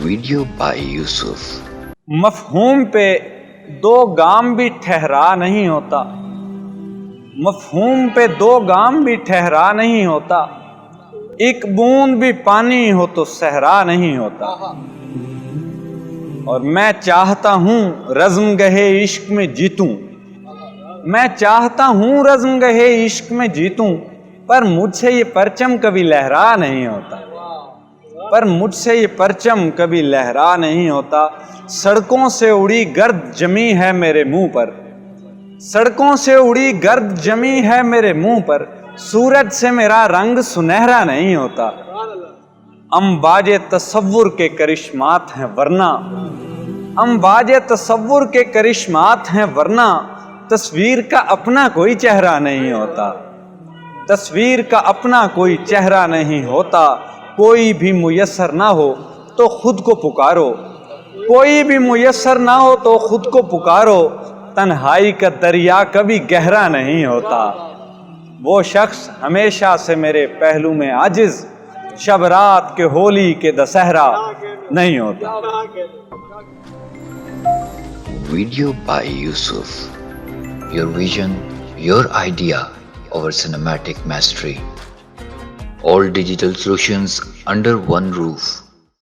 Video by یوسف۔ مفہوم پہ دو گام بھی ٹھہرا نہیں ہوتا، مفہوم پہ دو گام بھی ٹھہرا نہیں ہوتا، ایک بوند بھی پانی ہو تو صحرا نہیں ہوتا۔ اور میں چاہتا ہوں رزم گہے عشق میں جیتوں، میں چاہتا ہوں رزم گہے عشق میں جیتوں، پر مجھ سے یہ پرچم کبھی لہرا نہیں ہوتا، پر مجھ سے یہ پرچم کبھی لہرا نہیں ہوتا۔ سڑکوں سے اڑی گرد جمی ہے میرے منہ پر، سڑکوں سے اڑی گرد جمی ہے میرے منہ پر، سورج سے میرا رنگ سنہرا نہیں ہوتا۔ امواج تصور کے کرشمات ہیں ورنہ، امواج تصور کے کرشمات ہیں ورنہ، تصویر کا اپنا کوئی چہرہ نہیں ہوتا، تصویر کا اپنا کوئی چہرہ نہیں ہوتا۔ کوئی بھی میسر نہ ہو تو خود کو پکارو، کوئی بھی میسر نہ ہو تو خود کو پکارو، تنہائی کا دریا کبھی گہرا نہیں ہوتا۔ وہ شخص ہمیشہ سے میرے پہلو میں عاجز، شب رات کے ہولی کے دسہرا نہیں ہوتا۔ Video by Yusuf. Your vision, your idea, our cinematic mastery. All digital solutions under one roof.